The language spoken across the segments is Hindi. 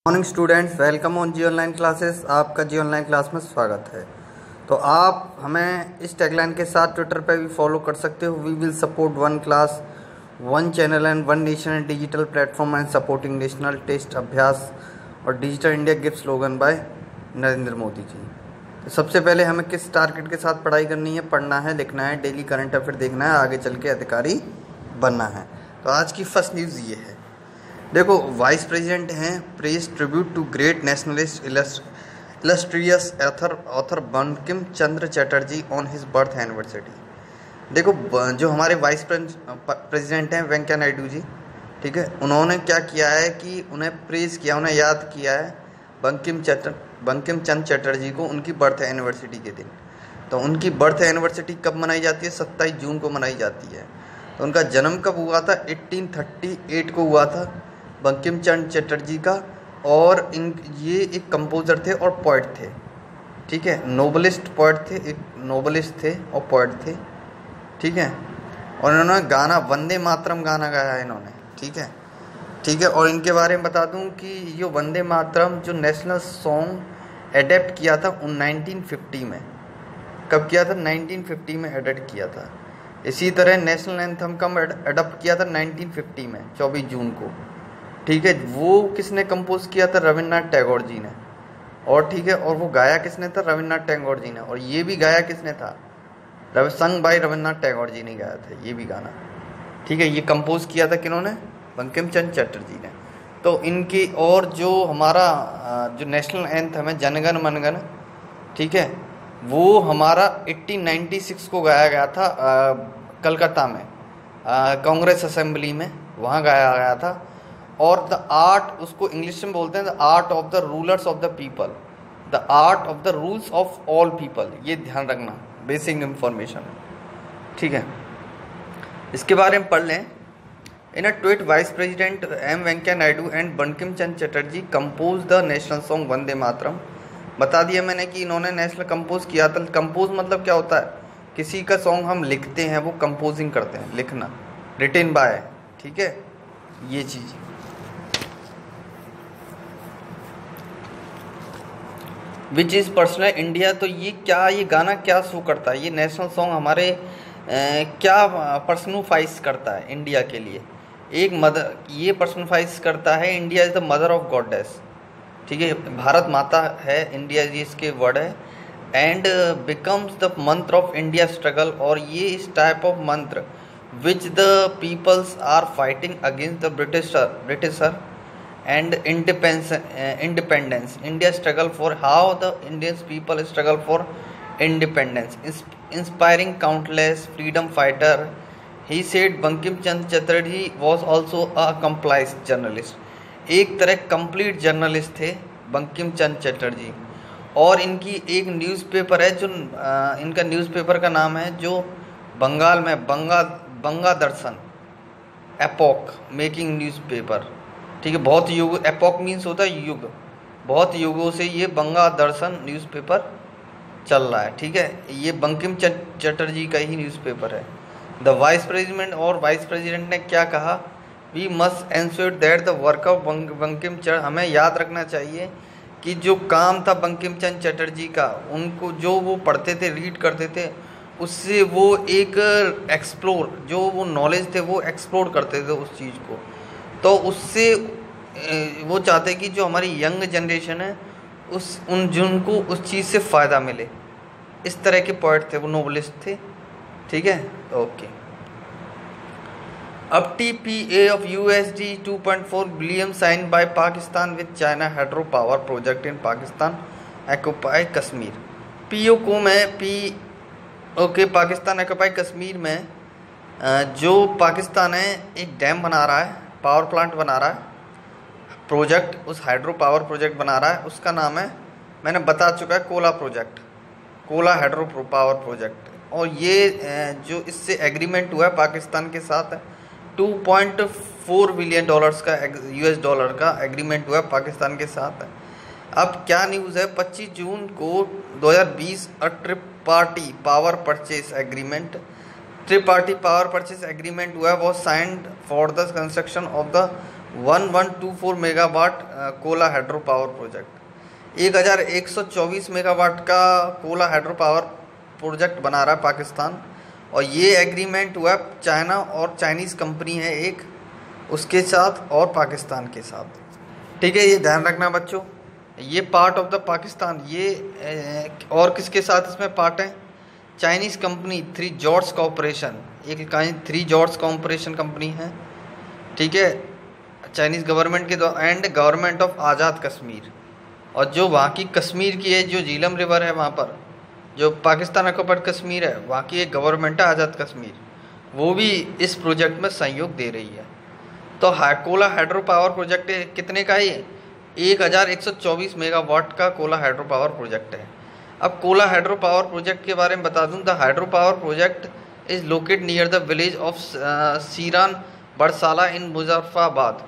Morning students, welcome on G online classes. आपका जी ऑनलाइन क्लास में स्वागत है। तो आप हमें इस टैगलाइन के साथ ट्विटर पे भी फॉलो कर सकते हो। We will support one class, one channel and one nation and digital platform and supporting national test Abhyas और digital India gift slogan by Narendra Modi ji. तो सबसे पहले हमें किस टारगेट के साथ पढ़ाई करनी है? पढ़ना है, लिखना है, डेली करंट अफेयर देखना है, आगे चल के अधिकारी बनना है। तो आज की फर्स्ट न्यूज़ ये है। देखो, वाइस प्रेसिडेंट हैं pays tribute to great nationalist illustrious author Bankim Chandra Chatterjee on his birth anniversary. देखो, जो हमारे वाइस प्रेसिडेंट हैं वेंकैया नायडू जी, ठीक है, उन्होंने क्या किया है कि उन्हें प्रेज किया, उन्हें याद किया है बंकिम चंद्र चटर्जी को उनकी बर्थ एनिवर्सरी के दिन। तो उनकी बर्थ एनिवर्सरी कब मनाई जाती है? 27 जून को मनाई जाती है। तो उनका जन्म कब हुआ था? 1838 को हुआ था बंकिम चंद्र चटर्जी का। और ये एक कंपोज़र थे और पोइट थे, ठीक है, नोबलिस्ट पोइट थे, एक नोबलिस्ट थे और पोइट थे, ठीक है। और इन्होंने गाना वंदे मातरम गाना गाया है इन्होंने, ठीक है। और इनके बारे में बता दूं कि ये वंदे मातरम जो नेशनल सॉन्ग एडेप्ट किया था 1950 में। कब किया था? 1950 में एडेप्ट किया था। इसी तरह नेशनल एंथम का एडप्ट किया था 1950 में 24 जून को, ठीक है। वो किसने कंपोज किया था? रविन्द्रनाथ टैगोर जी ने। और ठीक है, और वो गाया किसने था? रविन्द्रनाथ टैगोर जी ने। और ये भी गाया किसने था? संग बाई रविन्द्रनाथ टैगोर जी ने गाया था ये भी गाना, ठीक है। ये कंपोज किया था किन्होंने? बंकिम चंद्र चटर्जी ने। तो इनकी, और जो हमारा जो नेशनल एंथम है जनगण मनगण, ठीक है, वो हमारा 1896 को गाया गया था कलकत्ता में कांग्रेस असेंबली में, वहाँ गाया गया था। और द आर्ट, उसको इंग्लिश में बोलते हैं the art of the rulers of the people, the art of the rules of all people. ये ध्यान रखना, बेसिक इंफॉर्मेशन, ठीक है। इसके बारे में पढ़ लें। In a tweet, vice president M Venkaiah Naidu and Bankim Chandra Chatterjee compose the national song Vande Mataram. बता दिया मैंने कि इन्होंने नेशनल कंपोज किया था। कंपोज मतलब क्या होता है? किसी का सॉन्ग हम लिखते हैं, वो कंपोजिंग करते हैं, लिखना, रिटेन बाय, ठीक है, ये चीज़। Which is personal India. तो ये क्या, ये गाना क्या शो करता है? ये नेशनल सॉन्ग हमारे क्या पर्सनफाइज करता है इंडिया के लिए? एक मदर, ये पर्सनफाइज करता है India is the mother of goddess, ठीक है, भारत माता है, इंडिया जी इसके वर्ड है। And becomes the mantra of India struggle. और ये इस type of mantra which the peoples are fighting against the britisher and independence. India struggle for how the Indian people struggle for independence, inspiring countless freedom fighter. He said Bankim Chandra Chatterjee was also a accomplished journalist. एक तरह कंप्लीट जर्नलिस्ट थे बंकिम चंद्र चटर्जी। और इनकी एक न्यूज़पेपर है, जो इनका न्यूज़पेपर का नाम है, जो बंगाल में बंगा दर्शन, एपोक मेकिंग न्यूज़पेपर, ठीक है। बहुत युग, एपोक मीन्स होता है युग, बहुत युगों से ये बंगा दर्शन न्यूज़पेपर चल रहा है, ठीक है। ये बंकिम चटर्जी का ही न्यूज़पेपर है। द वाइस प्रेसिडेंट, और वाइस प्रेसिडेंट ने क्या कहा? We must ensure that the work of Bankim Chandra, हमें याद रखना चाहिए कि जो काम था बंकिम चंद्र चटर्जी का, उनको जो वो पढ़ते थे, रीड करते थे, उससे वो एक एक्सप्लोर, जो वो नॉलेज थे वो एक्सप्लोर करते थे उस चीज़ को। तो उससे वो चाहते कि जो हमारी यंग जनरेशन है जिनको उस चीज़ से फ़ायदा मिले। इस तरह के पोइट थे, वो नोबलिस्ट थे, ठीक है, ओके। अब TPA of USD 2.4 billion sign by Pakistan with China hydro power project in Pakistan occupy Kashmir. POK में ओके, पाकिस्तान ऑक्यूपाई कश्मीर में जो पाकिस्तान है एक डैम बना रहा है, पावर प्लांट बना रहा है, प्रोजेक्ट, उस हाइड्रो पावर प्रोजेक्ट बना रहा है। उसका नाम है, मैंने बता चुका है, Cola project, Cola hydro power project. और ये जो इससे एग्रीमेंट हुआ है पाकिस्तान के साथ, $2.4 बिलियन का US का एग्रीमेंट हुआ है पाकिस्तान के साथ। अब क्या न्यूज़ है? 25 जून को 2020 ट्रिपार्टी पावर परचेस एग्रीमेंट हुआ, वो signed for the construction of the 1124 megawatt Cola hydro power project, 1124 megawatt का कोला हाइड्रो पावर प्रोजेक्ट बना रहा है पाकिस्तान। और ये एग्रीमेंट हुआ चाइना और चाइनीज़ कंपनी है एक, उसके साथ और पाकिस्तान के साथ। ठीक है, ये ध्यान रखना बच्चों, ये पार्ट ऑफ द पाकिस्तान। ये और किसके साथ इसमें पार्ट है? Chinese company three Gorges corporation, एक थ्री जॉर्ज कॉरपोरेशन कंपनी है। ठीक है, चाइनीज़ गवर्नमेंट के and government of Azad Kashmir. और जो वहाँ की कश्मीर की है, जो झीलम रिवर है वहाँ पर, जो पाकिस्तान ऑक्युपाइड कश्मीर है, वहाँ की एक गवर्नमेंट है आज़ाद कश्मीर, वो भी इस प्रोजेक्ट में सहयोग दे रही है। तो कोला हाइड्रो पावर प्रोजेक्ट कितने का है ये? 1124 मेगावाट का कोला हाइड्रो पावर प्रोजेक्ट है। अब कोला हाइड्रो पावर प्रोजेक्ट के बारे में बता दूं, the hydro power project is located near the village of Siran Badsala in Muzaffarabad.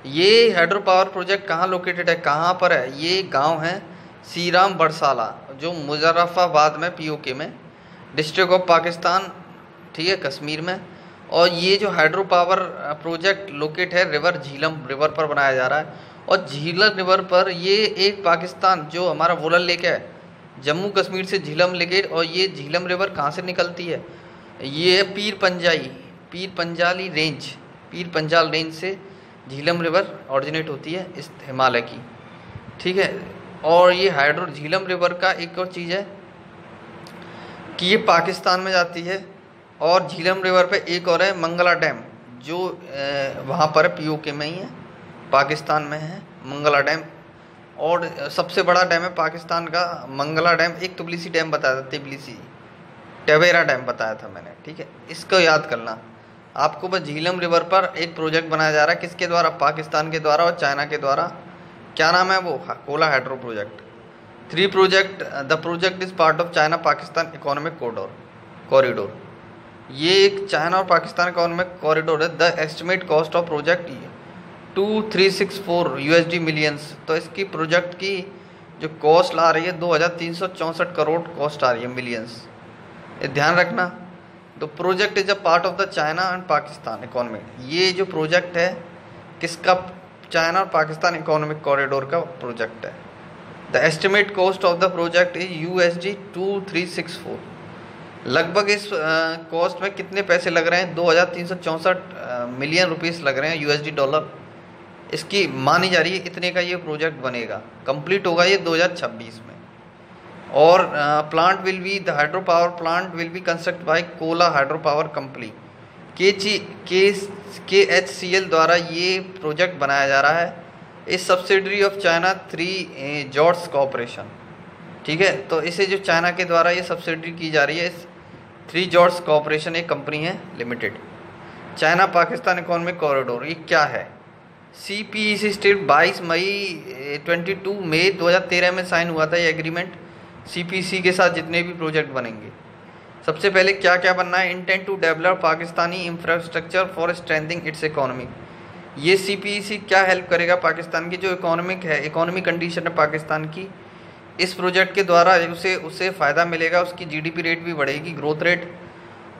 ये हाइड्रो पावर प्रोजेक्ट कहाँ लोकेटेड है, कहाँ पर है? ये गांव है सीराम बड़साला, जो मुजफ्फराबाद में, पीओके में, डिस्ट्रिक्ट ऑफ पाकिस्तान, ठीक है, कश्मीर में। और ये जो हाइड्रो पावर प्रोजेक्ट लोकेट है रिवर झीलम रिवर पर बनाया जा रहा है। और झीलम रिवर पर ये एक पाकिस्तान जो हमारा वोलर लेक है, जम्मू कश्मीर से झीलम लेके, और ये झीलम रिवर कहाँ से निकलती है? ये पीर पंजाल रेंज से झीलम रिवर ऑरिजिनेट होती है इस हिमालय की। ठीक है, और ये झीलम रिवर का एक और चीज़ है कि ये पाकिस्तान में जाती है। और झीलम रिवर पे एक और है मंगला डैम, जो वहाँ पर पीओके में ही है, पाकिस्तान में है मंगला डैम। और सबसे बड़ा डैम है पाकिस्तान का मंगला डैम। एक तिबलिसी डैम बताया था, तिबलिसी टवेरा डैम बताया था मैंने। ठीक है, इसको याद करना आपको। बस झीलम रिवर पर एक प्रोजेक्ट बनाया जा रहा है, किसके द्वारा? पाकिस्तान के द्वारा और चाइना के द्वारा। क्या नाम है वो? Cola hydro project. The project is part of China Pakistan economic corridor. ये एक चाइना और पाकिस्तान इकोनॉमिक कॉरिडोर है। The estimate cost of project 2364 USD millions. तो इसकी प्रोजेक्ट की जो कॉस्ट आ रही है 2364 करोड़ कॉस्ट आ रही है, मिलियंस। ये ध्यान रखना। तो project is a part of the China and Pakistan economic. ये जो प्रोजेक्ट है किसका? चाइना और पाकिस्तान इकोनॉमिक कॉरिडोर का प्रोजेक्ट है। The estimate cost of the project is USD 2364। लगभग इस कॉस्ट में कितने पैसे लग रहे हैं? 2364 मिलियन रुपीस लग रहे हैं, USD डॉलर। इसकी मानी जा रही है इतने का ये प्रोजेक्ट बनेगा, कंप्लीट होगा ये 2026 में। और plant will be the hydro power plant will be construct by Kohala hydro power company KHCL द्वारा ये प्रोजेक्ट बनाया जा रहा है। इस subsidiary of China Three Gorges Corporation. ठीक है, तो इसे जो चाइना के द्वारा ये सब्सिडरी की जा रही है, इस थ्री जॉर्ज कॉरपोरेशन एक कंपनी है limited. China Pakistan economic corridor ये क्या है? CPEC स्टेट 22 मई 2013 में साइन हुआ था ये एग्रीमेंट CPEC के साथ जितने भी प्रोजेक्ट बनेंगे। सबसे पहले क्या क्या बनना है? Intent to develop Pakistani infrastructure for strengthening its economy. ये CPEC क्या हेल्प करेगा? पाकिस्तान की जो इकोनॉमिक कंडीशन है पाकिस्तान की, इस प्रोजेक्ट के द्वारा उसे फ़ायदा मिलेगा, उसकी GDP रेट भी बढ़ेगी, ग्रोथ रेट।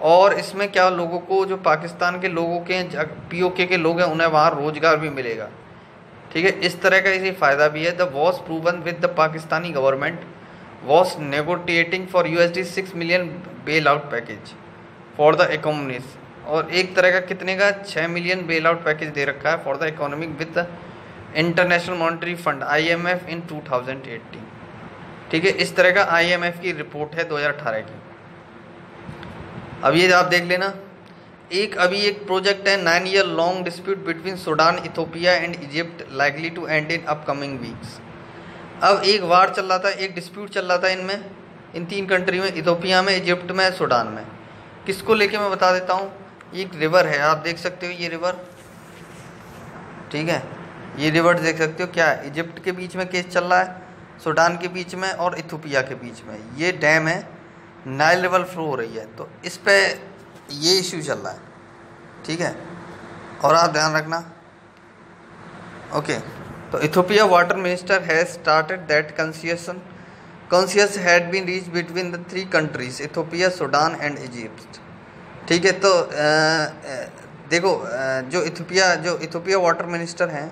और इसमें क्या, लोगों को, जो पाकिस्तान के लोगों के POK के लोग हैं, उन्हें वहाँ रोजगार भी मिलेगा। ठीक है, इस तरह का इसे फ़ायदा भी है। The was proven with the Pakistani government was negotiating for USD 6 million bail out package for the economies. और एक तरह का कितने का? 6 मिलियन बेल आउट पैकेज दे रखा है for the economic with the international monetary fund IMF in 2018। ठीक है, इस तरह का IMF की रिपोर्ट है 2018 की। अब ये आप देख लेना। अभी एक प्रोजेक्ट है 9 year long dispute between Sudan, Ethiopia and Egypt likely to end in upcoming weeks. अब एक वार चल रहा था, एक डिस्प्यूट चल रहा था इनमें, इन तीन कंट्री में, इथोपिया में, इजिप्ट में, सूडान में। किसको लेके मैं बता देता हूँ। एक रिवर है, आप देख सकते हो ये रिवर। ठीक है, ये रिवर देख सकते हो क्या है? इजिप्ट के बीच में केस चल रहा है, सूडान के बीच में और इथोपिया के बीच में। ये डैम है, नाइल रिवर फ्लो हो रही है, तो इस पे ये इशू चल रहा है। ठीक है, और आप ध्यान रखना। ओके, तो Ethiopia water minister has started that consensus had been reach between the 3 countries Ethiopia, Sudan and Egypt. ठीक है, तो देखो जो इथियोपिया वाटर मिनिस्टर हैं,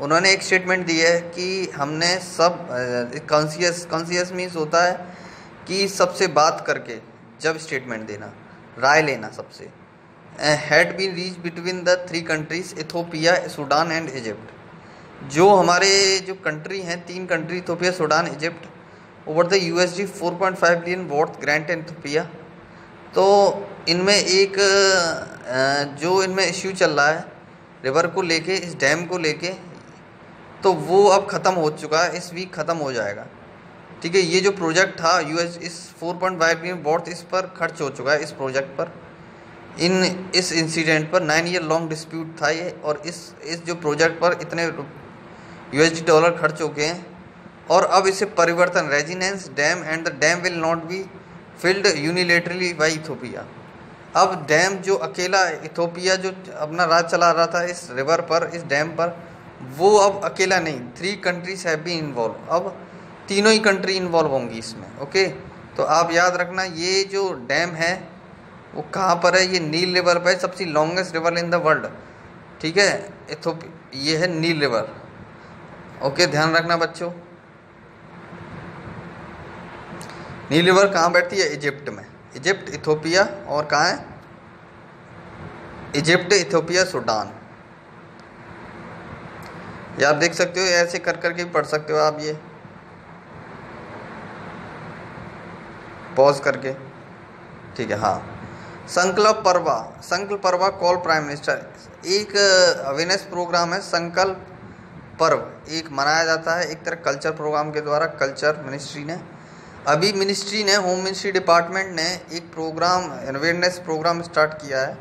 उन्होंने एक स्टेटमेंट दी है कि हमने सब कॉन्शियस मीन्स होता है कि सबसे बात करके जब स्टेटमेंट देना, राय लेना सबसे, had been reach between the 3 countries Ethiopia, Sudan and Egypt. जो हमारे जो कंट्री हैं, 3 country Ethiopia, Sudan, Egypt, over the USD 4.5 billion worth grant in Ethiopia. तो इनमें एक जो इनमें इश्यू चल रहा है रिवर को लेके, इस डैम को लेके, तो वो अब ख़त्म हो चुका है, इस वीक ख़त्म हो जाएगा। ठीक है, ये जो प्रोजेक्ट था इस 4.5 बिलियन वर्थ इस पर खर्च हो चुका है, इस प्रोजेक्ट पर, इस इंसिडेंट पर 9 ईयर लॉन्ग डिस्प्यूट था ये, और इस जो प्रोजेक्ट पर इतने $USD खर्च हो गए हैं। और अब इसे परिवर्तन, renaissance dam and the dam will not be filled unilaterally by Ethiopia. अब डैम जो अकेला इथियोपिया जो अपना राज चला रहा था इस रिवर पर, इस डैम पर, वो अब अकेला नहीं, 3 कंट्रीज हैव बीन इन्वॉल्व। अब तीनों ही कंट्री इन्वॉल्व होंगी इसमें। ओके, तो आप याद रखना ये जो डैम है वो कहाँ पर है, ये नील रिवर पर, सबसे longest river in the world. ठीक है, ये है नील रिवर। ओके, ध्यान रखना बच्चों। नील रिवर कहाँ बैठती है? इजिप्ट में। इजिप्ट, इथियोपिया, और कहाँ है? Egypt, Ethiopia, Sudan. ये आप देख सकते हो, ऐसे कर करके भी पढ़ सकते हो आप, ये पॉज करके। ठीक है, हाँ। संकल्प पर्व कॉल प्राइम मिनिस्टर, एक अवेयरनेस प्रोग्राम है। संकल्प पर्व एक मनाया जाता है एक तरह कल्चर प्रोग्राम के द्वारा। कल्चर मिनिस्ट्री ने अभी होम मिनिस्ट्री डिपार्टमेंट ने एक प्रोग्राम, अवेयरनेस प्रोग्राम स्टार्ट किया है।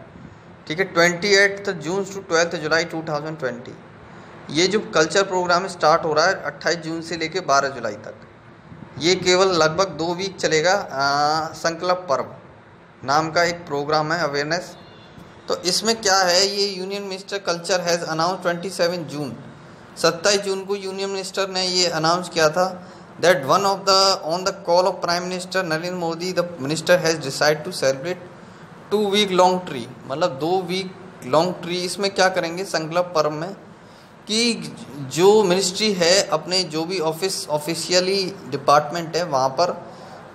ठीक है, 28 जून टू 12 जुलाई 2020। ये जो कल्चर प्रोग्राम स्टार्ट हो रहा है 28 जून से लेकर 12 जुलाई तक। ये केवल लगभग 2 वीक चलेगा। संकल्प पर्व नाम का एक प्रोग्राम है, अवेयरनेस। तो इसमें क्या है, ये union minister culture has announce 27 जून, 27 जून को यूनियन मिनिस्टर ने ये अनाउंस किया था that on the call of Prime Minister Narendra Modi, the minister has decided to celebrate 2 week long tree, मतलब 2 वीक लॉन्ग ट्री। इसमें क्या करेंगे संकल्प पर्व में कि जो मिनिस्ट्री है अपने जो भी ऑफिशियली डिपार्टमेंट है वहाँ पर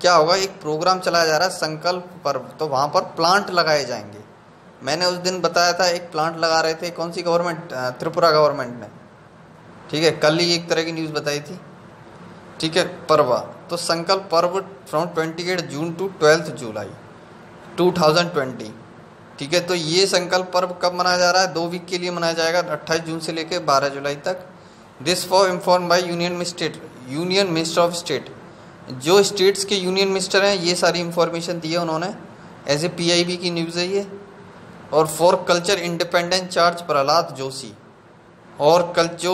क्या होगा, एक प्रोग्राम चलाया जा रहा है संकल्प पर्व। तो वहाँ पर प्लांट लगाए जाएंगे। मैंने उस दिन बताया था एक प्लांट लगा रहे थे, कौन सी गवर्नमेंट? त्रिपुरा गवर्नमेंट ने। ठीक है, कल ही एक तरह की न्यूज़ बताई थी। ठीक है, पर्व। तो संकल्प पर्व फ्रॉम 28 जून टू 12 जुलाई 2020। ठीक है, तो ये संकल्प पर्व कब मनाया जा रहा है? 2 वीक के लिए मनाया जाएगा, 28 जून से लेकर 12 जुलाई तक। This for inform by union minister of state. जो स्टेट्स के यूनियन मिनिस्टर हैं ये सारी इंफॉर्मेशन दी है उन्होंने, एज ए PIB की न्यूज़ है ये। और for culture independent charge Prahlad Joshi. और कल जो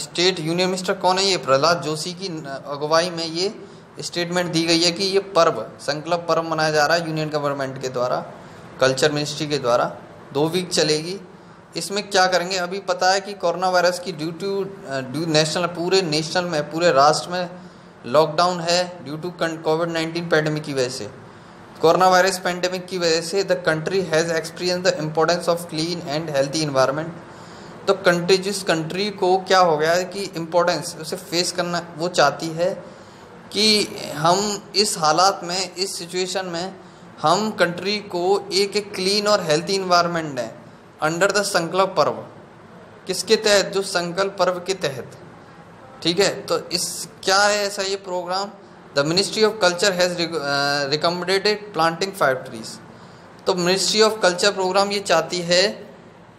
स्टेट यूनियन मिनिस्टर कौन है? ये प्रहलाद जोशी की अगुवाई में ये स्टेटमेंट दी गई है कि ये पर्व, संकल्प पर्व मनाया जा रहा है यूनियन गवर्नमेंट के द्वारा, कल्चर मिनिस्ट्री के द्वारा। 2 वीक चलेगी। इसमें क्या करेंगे, अभी पता है कि कोरोना वायरस की पूरे नेशनल में, पूरे राष्ट्र में लॉकडाउन है ड्यू टू COVID-19 पैंडेमिक की वजह से। कोरोना वायरस पैंडेमिक की वजह से the country has experience the importance of clean and healthy environment. तो जिस कंट्री को क्या हो गया है कि इम्पोर्टेंस उसे फेस करना, वो चाहती है कि हम इस हालात में, इस सिचुएशन में हम कंट्री को एक क्लीन और हेल्थी इन्वायरमेंट दें अंडर द संकल्प पर्व। किसके तहत? जो संकल्प पर्व के तहत। ठीक है, तो इस क्या है ऐसा ये program? The ministry of culture has recommended planting 5 trees. तो मिनिस्ट्री ऑफ कल्चर प्रोग्राम ये चाहती है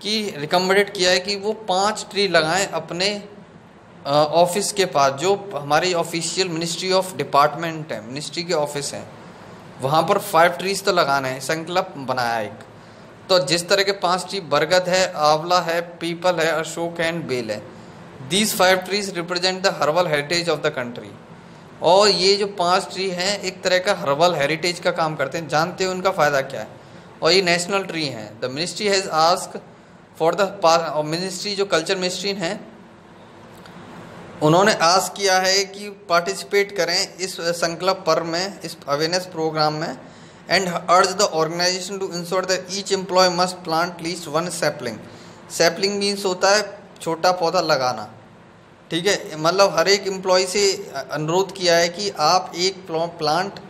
कि रिकमेंडेड किया है कि वो 5 ट्री लगाएं अपने ऑफिस के पास, जो हमारी ऑफिशियल मिनिस्ट्री ऑफ डिपार्टमेंट है, मिनिस्ट्री के ऑफिस हैं, वहाँ पर 5 ट्रीज तो लगाना है। संकल्प बनाया एक। तो जिस तरह के 5 ट्री बरगद है, आंवला है, पीपल है, अशोक है एंड बेल है। These 5 trees represent the herbal heritage of the country. और ये जो 5 ट्री हैं एक तरह का हर्बल हेरिटेज का काम करते हैं। जानते हो उनका फ़ायदा क्या है? और ये नेशनल ट्री हैं। The ministry has ask for the ministry, जो कल्चर मिनिस्ट्री हैं, उन्होंने आस्क किया है कि पार्टिसिपेट करें इस संकल्प पर्व में, इस अवेयरनेस प्रोग्राम में। and urge the organization to ensure that each employee must plant at least one sapling. Sapling means होता है छोटा पौधा लगाना, ठीक है। मतलब हर एक एम्प्लॉय से अनुरोध किया है कि आप एक प्लांट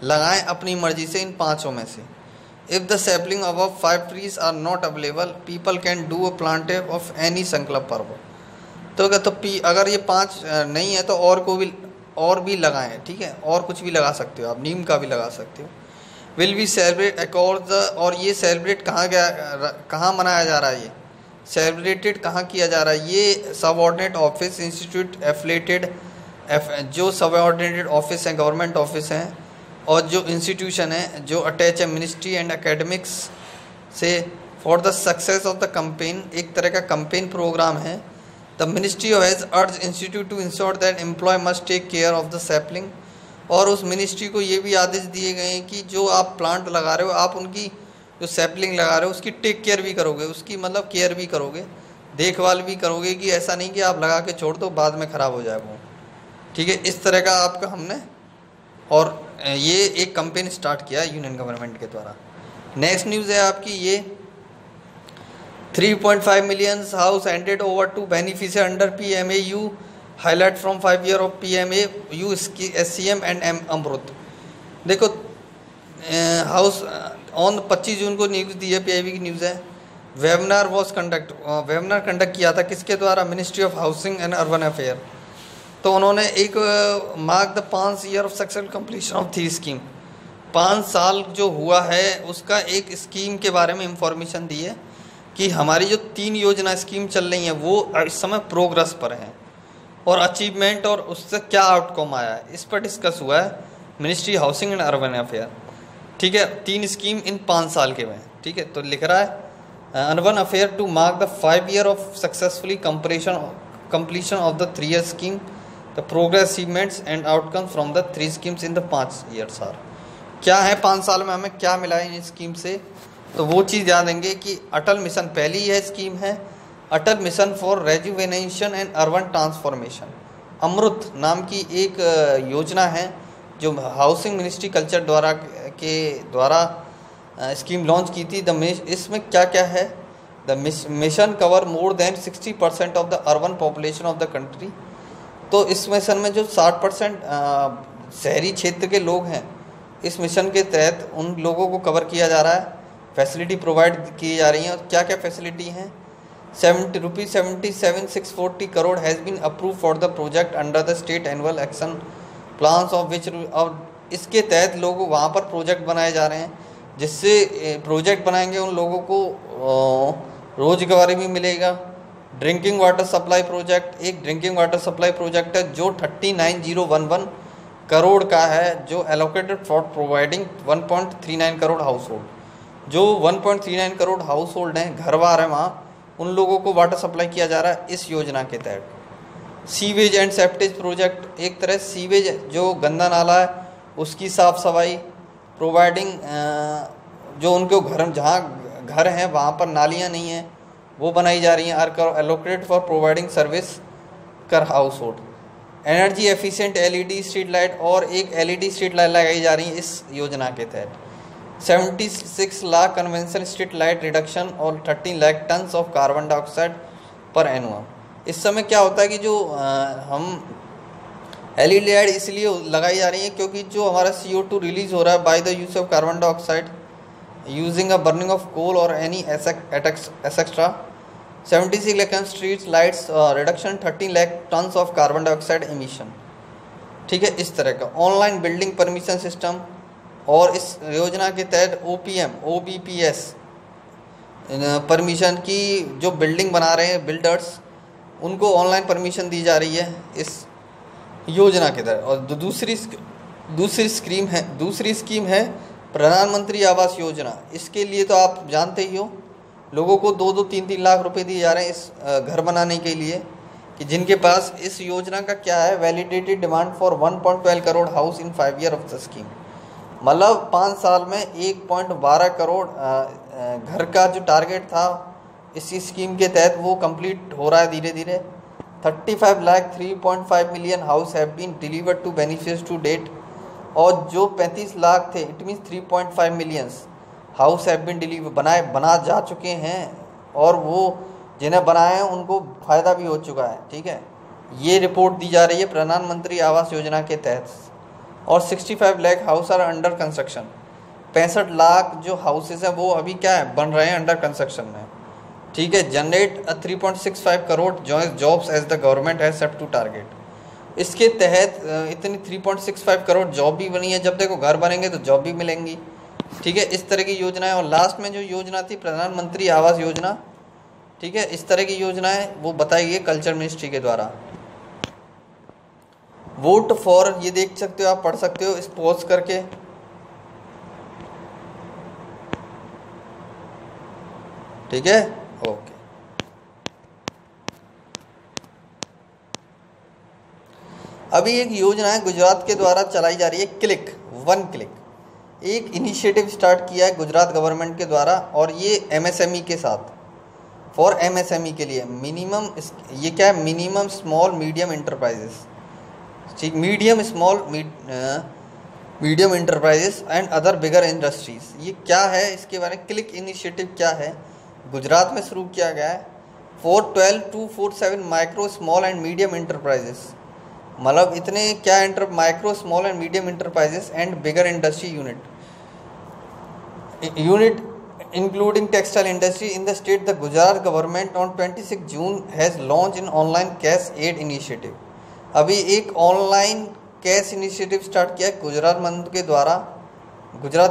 लगाएं अपनी मर्जी से इन 5 में से। If the sapling above 5 trees are not available, people can do a planting of any संकल्प पर्व। तो अगर ये 5 नहीं है तो और भी लगाएं, ठीक है, और कुछ भी लगा सकते हो आप, नीम का भी लगा सकते हो। Will be celebrate accord the, और ये सेलिब्रेट कहाँ मनाया जा रहा है, ये सेलिब्रेटेड कहाँ किया जा रहा है, ये सबऑर्डिनेट ऑफिस इंस्टीट्यूट एफिलेटेड जो सबऑर्डिनेटेड ऑफिस हैं, गवर्नमेंट ऑफिस हैं, और जो इंस्टीट्यूशन है जो अटैच है मिनिस्ट्री एंड एकेडमिक्स से for the success of the campaign, एक तरह का कैंपेन प्रोग्राम है। The ministry has urge institute to ensure that employ must take care of the sapling, और उस मिनिस्ट्री को ये भी आदेश दिए गए हैं कि जो आप प्लांट लगा रहे हो, आप उनकी जो सैपलिंग लगा रहे हो उसकी टेक केयर भी करोगे, उसकी मतलब केयर भी करोगे, देखभाल भी करोगे, कि ऐसा नहीं कि आप लगा के छोड़ दो बाद में ख़राब हो जाए वो, ठीक है। इस तरह का आपका हमने और ये एक कैंपेन स्टार्ट किया यूनियन गवर्नमेंट के द्वारा। नेक्स्ट न्यूज़ है आपकी ये 3.5 million house handed over to beneficiary under PMAU highlight from 5 year of PMAU SCM and Amrut. देखो हाउस ऑन 25 जून को न्यूज़ दी है, PIB की न्यूज़ है। वेबिनार कंडक्ट किया था किसके द्वारा, ministry of housing and urban affair. तो उन्होंने एक mark the 5 year of successful completion of 3 scheme, 5 साल जो हुआ है उसका एक स्कीम के बारे में इंफॉर्मेशन दी है कि हमारी जो 3 योजना स्कीम चल रही हैं वो इस समय प्रोग्रेस पर हैं, और अचीवमेंट और उससे क्या आउटकम आया है इस पर डिस्कस हुआ है ministry housing and urban affair, ठीक है। 3 स्कीम इन 5 साल के में, ठीक है। तो लिख रहा है urban affair to mark the 5 year of successfully completion of the 3 year scheme, the progress achievements and outcomes from the 3 schemes in the 5 years are। क्या है 5 साल में हमें क्या मिला है इन स्कीम से, तो वो चीज़ याद देंगे कि अटल मिशन पहली यह स्कीम है, Atal mission for rejuvenation and urban transformation. Amrut नाम की एक योजना है जो हाउसिंग मिनिस्ट्री कल्चर द्वारा स्कीम लॉन्च की थी। इसमें क्या क्या है, the mission cover more than 60% of the urban population of the country. तो इस मिशन में जो 60% शहरी क्षेत्र के लोग हैं, इस मिशन के तहत उन लोगों को कवर किया जा रहा है, फैसिलिटी प्रोवाइड की जा रही हैं। और क्या क्या फैसिलिटी हैं, ₹77,640 crore has been approve for the project under the state annual action plans of which, और इसके तहत लोग वहाँ पर प्रोजेक्ट बनाए जा रहे हैं, जिससे प्रोजेक्ट बनाएंगे उन लोगों को रोजगार भी मिलेगा। ड्रिंकिंग वाटर सप्लाई प्रोजेक्ट, एक ड्रिंकिंग वाटर सप्लाई प्रोजेक्ट है जो 39,011 करोड़ का है, जो allocated for providing 1.39 crore house hold, जो 1.39 करोड़ हाउस होल्ड हैं, घर बार हैं वहाँ, उन लोगों को वाटर सप्लाई किया जा रहा है इस योजना के तहत। सीवेज एंड सेप्टेज प्रोजेक्ट, एक तरह सीवेज जो गंदा नाला है उसकी साफ़ सफाई, प्रोवाइडिंग जो उनके घर जहाँ घर हैं वहाँ पर नालियाँ नहीं हैं वो बनाई जा रही हैं, are allocated for providing service कर household. Energy efficient LED street light, और एक LED स्ट्रीट लाइट लगाई जा रही है इस योजना के तहत। 76 lakh conventional street light reduction और 13 lakh tons of carbon dioxide पर एनुअम। इस समय क्या होता है कि जो हम LED लाइट इसलिए लगाई जा रही है क्योंकि जो हमारा CO2 रिलीज हो रहा है by the use of carbon dioxide using a burning of coal और any etcetera, 76 lakh street lights reduction, 13 lakh tons of carbon dioxide emission, ठीक है। इस तरह का ऑनलाइन बिल्डिंग परमिशन सिस्टम, और इस योजना के तहत OBPS परमिशन की जो बिल्डिंग बना रहे हैं बिल्डर्स, उनको ऑनलाइन परमिशन दी जा रही है इस योजना के तहत। और दूसरी स्कीम है प्रधानमंत्री आवास योजना। इसके लिए तो आप जानते ही हो, लोगों को 2-2, 3-3 लाख रुपए दिए जा रहे हैं इस घर बनाने के लिए, कि जिनके पास इस योजना का क्या है, validated demand for 1.12 crore house in 5 year of the scheme. मतलब 5 साल में 1.12 करोड़ घर का जो टारगेट था इस स्कीम के तहत वो कंप्लीट हो रहा है धीरे धीरे। 35 lakh 3.5 million house have been delivered to beneficiaries to date. और जो 35 लाख थे, it means 3.5 millions house have been deliver बना जा चुके हैं, और वो जिन्हें बनाए हैं उनको फ़ायदा भी हो चुका है। ठीक है, ये रिपोर्ट दी जा रही है प्रधानमंत्री आवास योजना के तहत। और 65 lakh house are under construction, 65 lakh जो हाउसेज हैं वो अभी क्या है, बन रहे हैं, अंडर कंस्ट्रक्शन में। ठीक है, generate 3.65 crore jobs as the government has set to target. इसके तहत इतनी 3.65 करोड़ जॉब भी बनी है। जब देखो घर बनेंगे तो जॉब भी मिलेंगी। ठीक है, इस तरह की योजनाएं। और लास्ट में जो योजना थी प्रधानमंत्री आवास योजना, ठीक है, इस तरह की योजनाएं वो बताई गई कल्चर मिनिस्ट्री के द्वारा। वोट फॉर, ये देख सकते हो, आप पढ़ सकते हो इस पॉज करके। ठीक है, ओके। अभी एक योजना है गुजरात के द्वारा चलाई जा रही है, क्लिक, वन क्लिक। एक इनिशिएटिव स्टार्ट किया है गुजरात गवर्नमेंट के द्वारा, और ये एमएसएमई के साथ, फॉर एमएसएमई के लिए मिनिमम, ये क्या है, मिनिमम स्मॉल मीडियम इंटरप्राइजेस। ठीक, medium enterprises and other bigger industries. ये क्या है, इसके बारे में क्लिक इनिशिएटिव क्या है, गुजरात में शुरू किया गया है। 412 to 47 micro small and medium enterprises, मतलब इतने क्या micro small and medium enterprises and bigger industry unit including textile industry in the state. The Gujarat government on 26 June has launched an online cash aid initiative. अभी एक ऑनलाइन कैश इनिशिएटिव स्टार्ट किया है गुजरात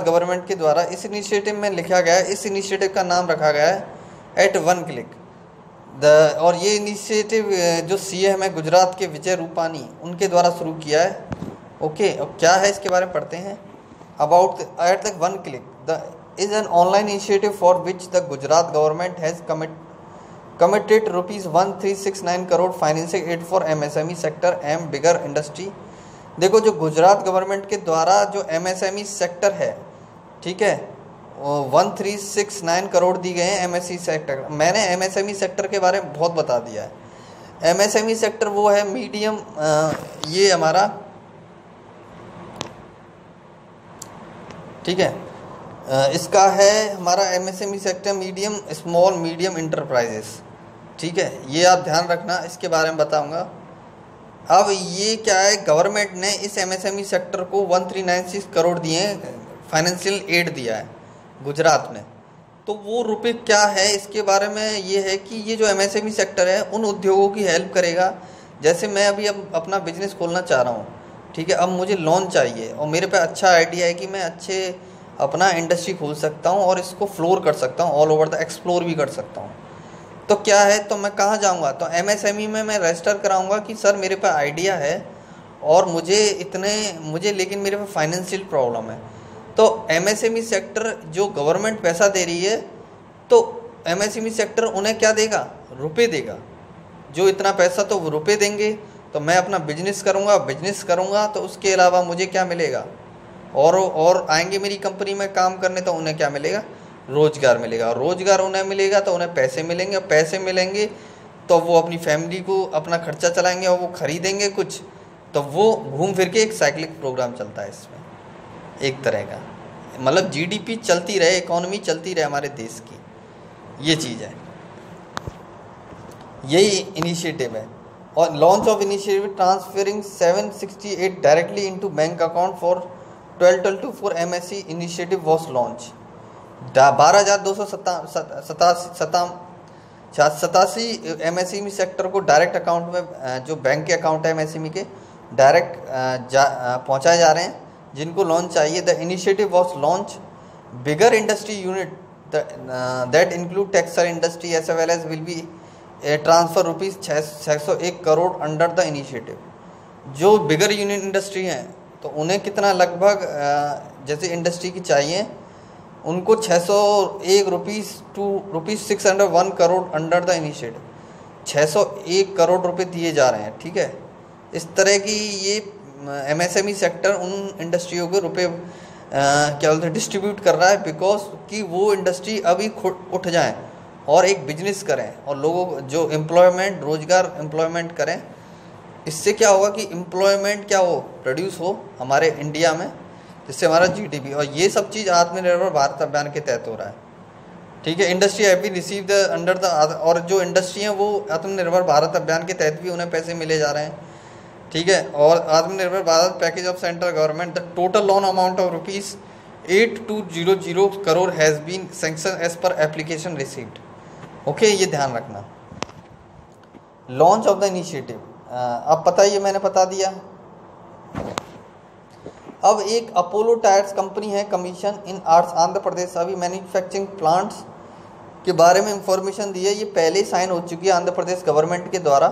गवर्नमेंट के द्वारा। इस इनिशिएटिव में लिखा गया है, इस इनिशिएटिव का नाम रखा गया है एट वन क्लिक। और ये इनिशिएटिव जो सीएम है गुजरात के विजय रूपानी, उनके द्वारा शुरू किया है। ओके, और क्या है इसके बारे में पढ़ते हैं। About at the one click the is an online initiative for which the Gujarat government has committed rupees 1369 crore financial aid for MSME sector and bigger industry। देखो, जो गुजरात गवर्नमेंट के द्वारा जो MSME सेक्टर है, ठीक है, 1369 करोड़ दी गए हैं MSME सेक्टर। मैंने MSME सेक्टर के बारे में बहुत बता दिया है। MSME सेक्टर वो है मीडियम, ये हमारा, ठीक है, इसका है हमारा MSME sector medium small medium enterprises. ठीक है, ये आप ध्यान रखना, इसके बारे में बताऊंगा। अब ये क्या है, गवर्नमेंट ने इस MSME सेक्टर को 1396 करोड़ दिए, फाइनेंशियल एड दिया है गुजरात में। तो वो रुपए क्या है, इसके बारे में ये है कि ये जो MSME सेक्टर है उन उद्योगों की हेल्प करेगा। जैसे मैं अभी अब अपना बिजनेस खोलना चाह रहा हूँ, ठीक है, अब मुझे लोन चाहिए और मेरे पे अच्छा आइडिया है कि मैं अच्छे अपना इंडस्ट्री खोल सकता हूँ और इसको फ्लोर कर सकता हूँ, ऑल ओवर द एक्सप्लोर भी कर सकता हूँ। तो क्या है, तो मैं कहाँ जाऊँगा, तो MSME में मैं रजिस्टर कराऊँगा कि सर मेरे पे आइडिया है और मुझे लेकिन मेरे पे फाइनेंशियल प्रॉब्लम है। तो MSME सेक्टर जो गवर्नमेंट पैसा दे रही है, तो MSME सेक्टर उन्हें क्या देगा, रुपए देगा। जो इतना पैसा तो वो रुपए देंगे, तो मैं अपना बिजनेस करूँगा तो उसके अलावा मुझे क्या मिलेगा, और आएंगे मेरी कंपनी में काम करने, तो उन्हें क्या मिलेगा, रोज़गार मिलेगा। और रोज़गार उन्हें मिलेगा तो उन्हें पैसे मिलेंगे, और पैसे मिलेंगे तो वो अपनी फैमिली को अपना खर्चा चलाएंगे और वो खरीदेंगे कुछ, तो वो घूम फिर के एक साइक्लिक प्रोग्राम चलता है इसमें, एक तरह का, मतलब GDP चलती रहे, इकोनॉमी चलती रहे हमारे देश की, ये चीज़ है, यही इनिशिएटिव है। और launch of initiative transferring 768 directly into bank account for 1224 MSE initiative was launch. 12,287 MSME sector को डायरेक्ट अकाउंट में, जो बैंक के अकाउंट है MSME के, डायरेक्ट पहुंचाए जा रहे हैं जिनको लोन चाहिए। The initiative was launch bigger industry unit that include textile industry as well as will be transfer rupees 601 crore under the initiative. जो बिगर यूनिट इंडस्ट्री हैं तो उन्हें कितना, लगभग जैसे इंडस्ट्री की चाहिए उनको 601 rupees to rupees 601 crore under the initiative, 601 crore रुपए दिए जा रहे हैं। ठीक है, इस तरह की ये MSME सेक्टर उन इंडस्ट्रियों के रुपए क्या बोलते हैं, डिस्ट्रीब्यूट कर रहा है, बिकॉज कि वो इंडस्ट्री अभी उठ जाएं और एक बिजनेस करें और लोगों जो रोज़गार एम्प्लॉयमेंट करें, इससे क्या होगा कि एम्प्लॉयमेंट क्या हो, प्रोड्यूस हो हमारे इंडिया में, जिससे हमारा जीडीपी, और ये सब चीज़ आत्मनिर्भर भारत अभियान के तहत हो रहा है। ठीक है, industry have been receive the under the, और जो इंडस्ट्री हैं वो आत्मनिर्भर भारत अभियान के तहत भी उन्हें पैसे मिले जा रहे हैं। ठीक है, और Aatmanirbhar Bharat package of central government, the total loan amount of ₹8200 crore has been sanction as per application received. Okay, ये ध्यान रखना। लॉन्च ऑफ द इनिशिएटिव, अब पता ही है, मैंने बता दिया। अब एक अपोलो टायर्स कंपनी है, commission in arts Andhra Pradesh, अभी मैन्युफैक्चरिंग प्लांट्स के बारे में इंफॉर्मेशन दी है। ये पहले साइन हो चुकी है आंध्र प्रदेश गवर्नमेंट के द्वारा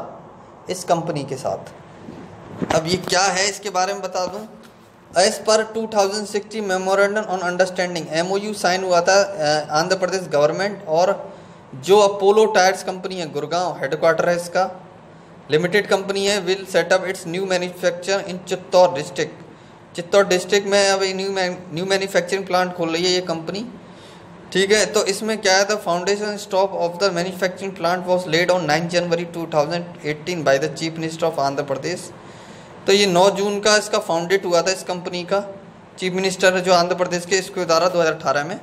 इस कंपनी के साथ। अब ये क्या है इसके बारे में बता दूं। As per 2060 memorandum on understanding, MOU sign हुआ था आंध्र प्रदेश गवर्नमेंट और जो अपोलो टायर्स कंपनी है, गुड़गांव हेडक्वार्टर है इसका, लिमिटेड कंपनी है, will set up it's new manufacture in Chittor district. Chittor district में अब न्यू मैन्युफैक्चरिंग प्लांट खोल रही है ये कंपनी। ठीक है, तो इसमें क्या है, the foundation stock of the manufacturing plant was laid on 9 January 2018 by the chief minister of Andhra Pradesh. तो ये 9 जून का इसका फाउंडेड हुआ था, इस कंपनी का चीफ मिनिस्टर जो आंध्र प्रदेश के, इसके द्वारा 2018 में।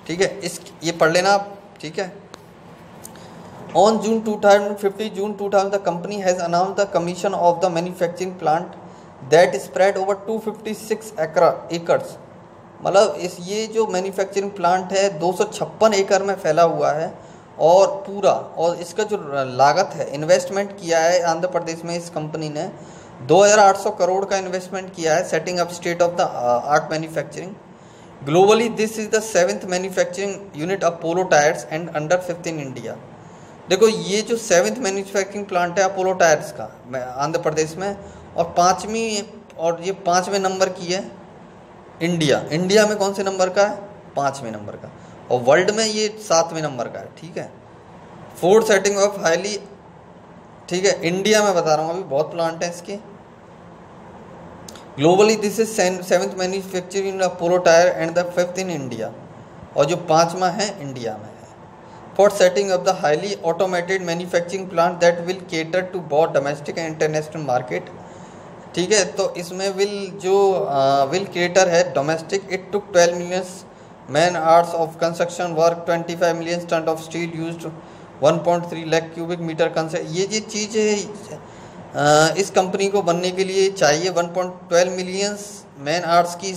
ठीक है, ये पढ़ लेना आप। ठीक है, on June 2000 the company has announced the commission of the manufacturing plant that spread over 256 acres. मतलब ये जो मैन्युफैक्चरिंग प्लांट है 256 एकड़ में फैला हुआ है और पूरा, और इसका जो लागत है, इन्वेस्टमेंट किया है आंध्र प्रदेश में इस कंपनी ने 2800 करोड़ का इन्वेस्टमेंट किया है, setting up state of the art manufacturing. Globally this is the 7th manufacturing unit Apollo tyres and under 5th in India. देखो, ये जो 7th मैन्युफैक्चरिंग प्लांट है अपोलो टायर्स का आंध्र प्रदेश में, और 5वें नंबर की है इंडिया में कौन से नंबर का है, 5वें नंबर का, और वर्ल्ड में ये 7वें नंबर का है। ठीक है, 4th सेटिंग ऑफ हाईली, ठीक है, इंडिया में बता रहा हूँ, अभी बहुत प्लांट है इसके। Globally this is 7th manufacturing Apollo tyre and the 5th in India, और जो 5वां है इंडिया में है। For setting up the highly automated manufacturing plant that will cater to both domestic and international market. ठीक है, तो इसमें विल केटर है domestic, it took 12 million man hours of construction work, 25 million ton of steel used, 1.3 lakh cubic meter कंसे। ये चीज़ है इस कंपनी को बनने के लिए चाहिए 1.12 मिलियन मैन आवर्स की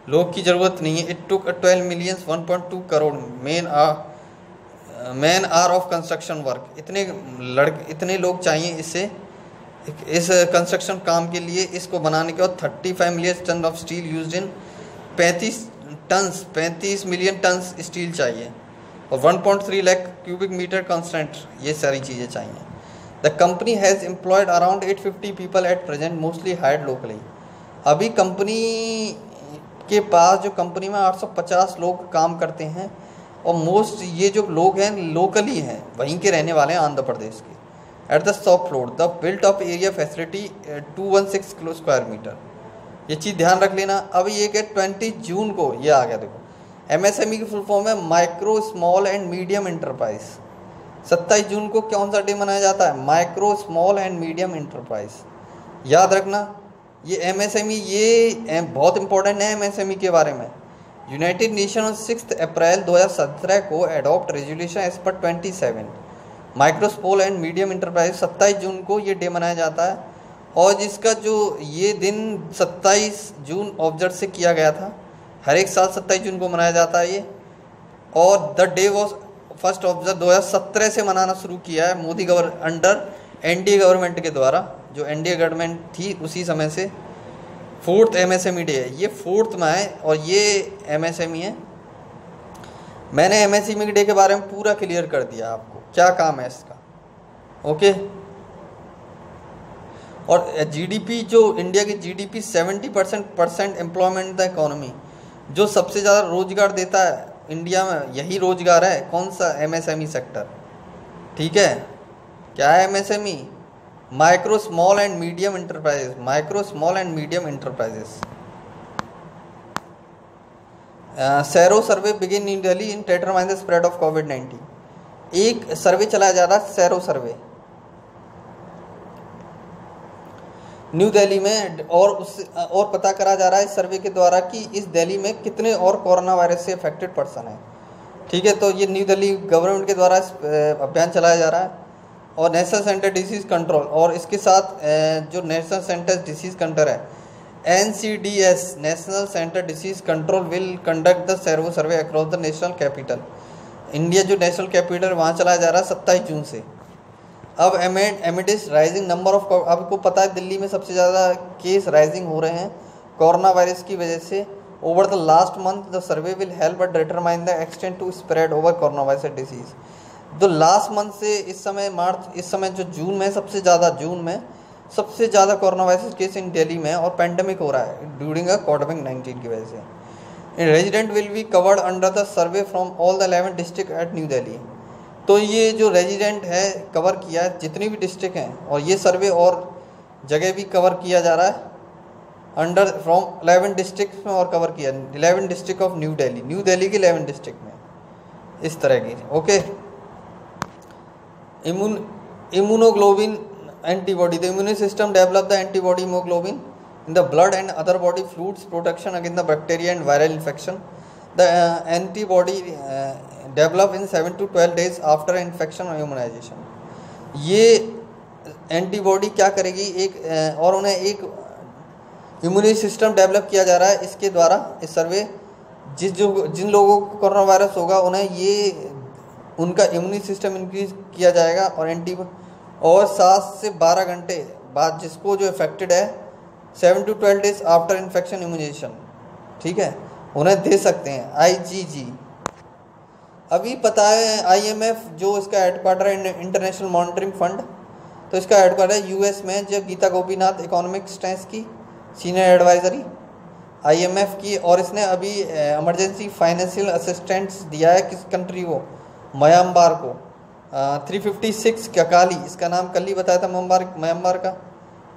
लोग की ज़रूरत नहीं है। It took 12 million 1.2 crore man hour of construction work. इतने लोग चाहिए इस कंस्ट्रक्शन काम के लिए, इसको बनाने के बाद 35 million ton of steel used in 35 million ton steel चाहिए, और 1.3 लाख क्यूबिक मीटर कांस्टेंट, ये सारी चीज़ें चाहिए। The company has employed around 850 people at present, mostly hired locally. अभी कंपनी के पास, जो कंपनी में 850 लोग काम करते हैं, और मोस्ट ये जो लोग हैं लोकली हैं, वहीं के रहने वाले हैं आंध्र प्रदेश के। At the shop floor the built of area facility 216 square metre, ये चीज़ ध्यान रख लेना। अब ये क्या 20 जून को ये आ गया, देखो MSME की फुल फॉर्म है micro small and medium enterprise. 27 जून को कौन सा डे मनाया जाता है, micro small and medium enterprise. याद रखना ये MSME, ये बहुत इंपॉर्टेंट है MSME के बारे में। यूनाइटेड नेशन 6 अप्रैल 2017 को adopt resolution as per 27 micro small and medium enterprise. 27 जून को ये डे मनाया जाता है, और जिसका जो ये दिन 27 जून ऑब्जर्व से किया गया था, हर एक साल 27 जून को मनाया जाता है ये। और the day was first observe 2017 से मनाना शुरू किया है मोदी अंडर NDA गवर्नमेंट के द्वारा, जो NDA गवर्नमेंट थी उसी समय से। 4th MSME डे है, ये 4th में है, और ये MSME है। मैंने MSME डे के बारे में पूरा क्लियर कर दिया आपको, क्या काम है इसका। ओके, और GDP, जो इंडिया की GDP 70% एम्प्लॉयमेंट द इकोनॉमी, जो सबसे ज़्यादा रोजगार देता है इंडिया में, यही रोजगार है कौन सा, MSME सेक्टर। ठीक है, क्या है MSME, micro small and medium enterprises, micro small and medium enterprises. Sero survey begin in Delhi in determine the spread of कोविड-19। एक सर्वे चलाया जा रहा है, सेरो सर्वे। न्यू दिल्ली में, और पता करा जा रहा है इस सर्वे के द्वारा कि इस दिल्ली में कितने और कोरोना वायरस से अफेक्टेड पर्सन हैं। ठीक है, तो ये न्यू दिल्ली गवर्नमेंट के द्वारा अभियान चलाया जा रहा है। और नेशनल सेंटर डिसीज़ कंट्रोल, और इसके साथ जो नेशनल सेंटर डिसीज़ कंट्रोल है NCDS, national centre disease control will conduct the sero survey across the national capital. India जो नेशनल कैपिटल वहाँ चलाया जा रहा है 27 जून से। अब एमिडिस राइजिंग नंबर ऑफ, आपको पता है दिल्ली में सबसे ज़्यादा केस राइजिंग हो रहे हैं कोरोना वायरस की वजह से। Over the last month the survey will help but determine the extent to spread over corona virus disease. तो लास्ट मंथ से इस समय जो जून में सबसे ज़्यादा corona virus case in Delhi में और पेंडेमिक हो रहा है ड्यूरिंग कोविड-19 की वजह से। Resident will be covered under the survey from all the 11 district at new Delhi. तो ये जो रेजिडेंट है कवर किया है जितनी भी डिस्ट्रिक्ट हैं, और ये सर्वे और जगह भी कवर किया जा रहा है अंडर फ्रॉम 11 डिस्ट्रिक्ट में, और कवर किया 11 डिस्ट्रिक्ट ऑफ न्यू दिल्ली के 11 डिस्ट्रिक्ट में इस तरह की। Okay, immunoglobulin antibody, the immune system develop the antibody immunoglobulin in the blood and other body fluids protection against the bacteria and viral infection. The antibody develop in 7 to 12 days after infection or immunization. ये एंटीबॉडी क्या करेगी, और उन्हें एक इम्यून सिस्टम डेवलप किया जा रहा है इसके द्वारा। इस सर्वे जिन लोगों को कोरोना वायरस होगा उन्हें उनका इम्यून सिस्टम इंक्रीज किया जाएगा, और 7 से 12 घंटे बाद जिसको जो इफेक्टेड है 7 to 12 days after infection immunisation, ठीक है, उन्हें दे सकते हैं IgG। अभी पता है IMF जो इसका हेडक्वार्टर है इंटरनेशनल मॉनिटरिंग फंड, तो इसका हेडक्वार्टर US में, जो गीता गोपीनाथ इकोनॉमिक स्टैंस की सीनियर एडवाइजरी IMF की, और इसने अभी इमरजेंसी फाइनेंशियल असिस्टेंस दिया है किस कंट्री को, म्यांमार को। 356 काली, इसका नाम कल ही बताया था म्यांमार का,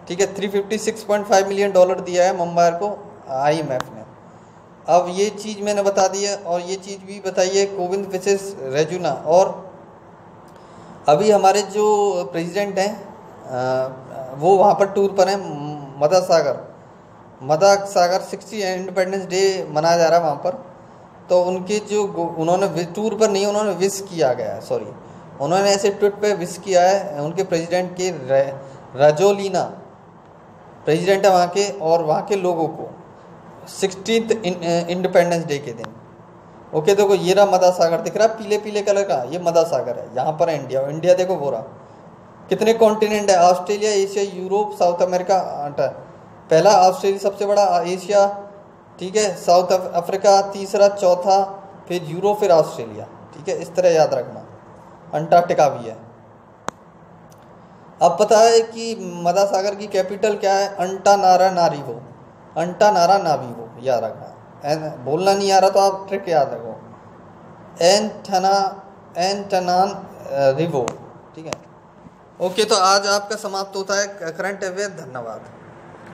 ठीक है। $356.5 मिलियन दिया है म्यांमार को IMF ने। अब ये चीज़ मैंने बता दी है, और ये चीज़ भी बताई है कोविंद विशेष रेजुना। और अभी हमारे जो प्रेसिडेंट हैं वो वहाँ पर टूर पर हैं, मदागास्कर 60 इंडिपेंडेंस डे मनाया जा रहा है वहाँ पर। तो उनके जो उन्होंने टूर पर नहीं, उन्होंने विश किया गया है, सॉरी, उन्होंने ऐसे ट्वीट पे विश किया है उनके प्रेसिडेंट के राजोलिना प्रेसिडेंट है वहाँ के, और वहाँ के लोगों को 60th इंडिपेंडेंस डे के दिन। ओके, देखो ये रहा मदागास्कर, दिख रहा है पीले पीले कलर का, ये मदागास्कर है। यहाँ पर है इंडिया देखो वो रहा। कितने कॉन्टिनेंट है, Australia, Asia, Europe, south America. पहला ऑस्ट्रेलिया सबसे बड़ा, एशिया, ठीक है, साउथ अफ्रीका तीसरा, चौथा फिर यूरोप, फिर ऑस्ट्रेलिया, ठीक है, इस तरह याद रखना। अंटार्कटिका भी है। अब पता है कि मदागास्कर की कैपिटल क्या है, अंटानारानारिवो, याद रखना। बोलना नहीं आ रहा तो आप ट्रिक याद रखो, एंटानारिवो, ठीक है। ओके, तो आज आपका समाप्त होता है करंट अफेयर। धन्यवाद।